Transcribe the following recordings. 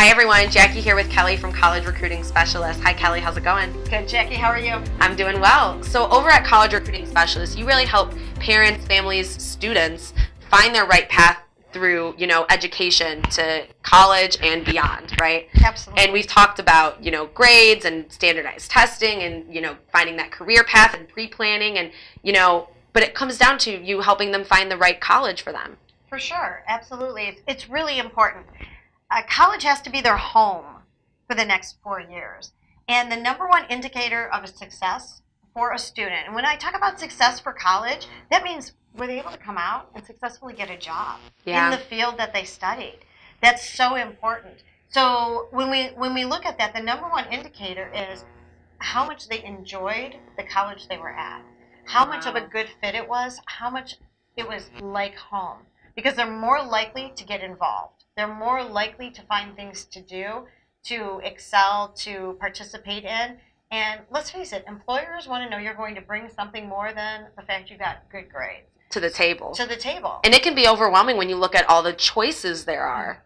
Hi everyone, Jackie here with Kelly from College Recruiting Specialist. Hi Kelly, how's it going? Good, Jackie, how are you? I'm doing well. So over at College Recruiting Specialist, you really help parents, families, students find their right path through, education to college and beyond, right? Absolutely. And we've talked about, grades and standardized testing and, finding that career path and pre-planning and, but it comes down to you helping them find the right college for them. For sure, absolutely. It's really important. College has to be their home for the next 4 years. And the number one indicator of a success for a student, and when I talk about success for college, that means were they able to come out and successfully get a job in the field that they studied. That's so important. So when we look at that, the number one indicator is how much they enjoyed the college they were at, how much of a good fit it was, how much it was like home, because they're more likely to get involved. They're more likely to find things to do, to excel, to participate in. And let's face it, employers want to know you're going to bring something more than the fact you got good grades. To the table. To the table. And it can be overwhelming when you look at all the choices there are.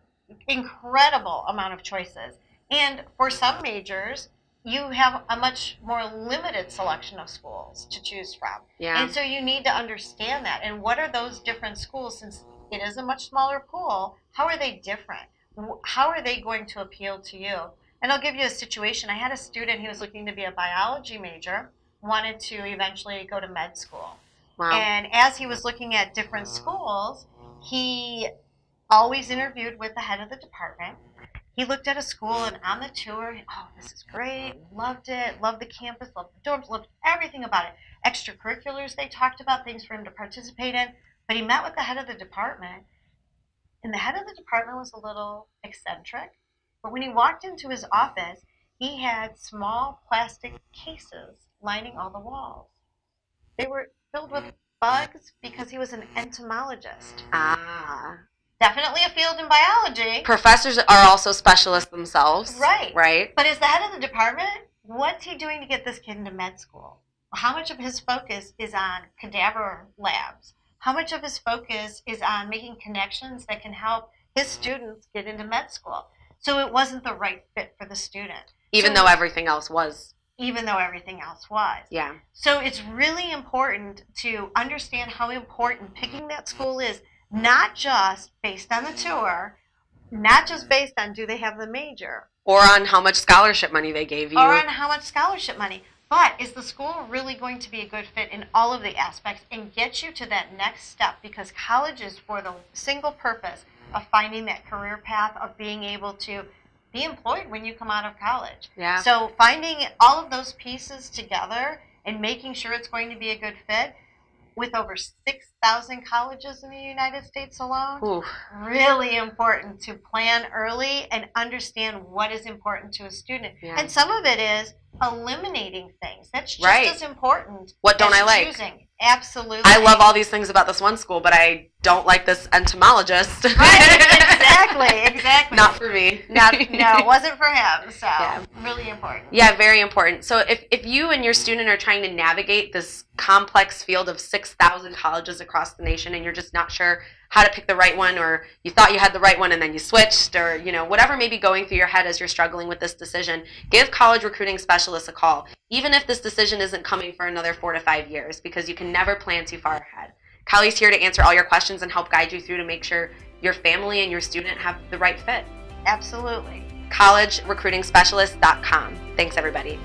Incredible amount of choices. And for some majors, you have a much more limited selection of schools to choose from. Yeah. And so you need to understand that. And what are those different schools? Since it is a much smaller pool, how are they different? How are they going to appeal to you? And I'll give you a situation. I had a student, he was looking to be a biology major, wanted to eventually go to med school. Wow. And as he was looking at different schools, he always interviewed with the head of the department. He looked at a school, and on the tour, oh, this is great, loved it, loved the campus, loved the dorms, loved everything about it. Extracurriculars, they talked about things for him to participate in. But he met with the head of the department, and the head of the department was a little eccentric. But when he walked into his office, he had small plastic cases lining all the walls. They were filled with bugs because he was an entomologist. Ah. Definitely a field in biology. Professors are also specialists themselves. Right. Right. But as the head of the department, what's he doing to get this kid into med school? How much of his focus is on cadaver labs? How much of his focus is on making connections that can help his students get into med school? So it wasn't the right fit for the student. Even though everything else was. Even though everything else was. Yeah. So it's really important to understand how important picking that school is, not just based on the tour, not just based on do they have the major. Or on how much scholarship money they gave you. Or on how much scholarship money. But is the school really going to be a good fit in all of the aspects and get you to that next step? Because college is for the single purpose of finding that career path, of being able to be employed when you come out of college. Yeah. So finding all of those pieces together and making sure it's going to be a good fit, with over 6,000 colleges in the United States alone, Ooh. Really important to plan early and understand what is important to a student. Yeah. And some of it is eliminating things. That's just Right. as important. What don't as I like? Choosing. Absolutely. I love all these things about this one school, but I don't like this entomologist. Right, exactly. Not for me. No, it wasn't for him. So Yeah. really important. Yeah, very important. So if you and your student are trying to navigate this complex field of 6,000 colleges across the nation and you're just not sure how to pick the right one, or you thought you had the right one and then you switched, or whatever may be going through your head as you're struggling with this decision, give College Recruiting Specialists a call, even if this decision isn't coming for another 4 to 5 years, because you can never plan too far ahead. Kelly's here to answer all your questions and help guide you through to make sure your family and your student have the right fit. Absolutely. collegerecruitingspecialist.com. Thanks, everybody.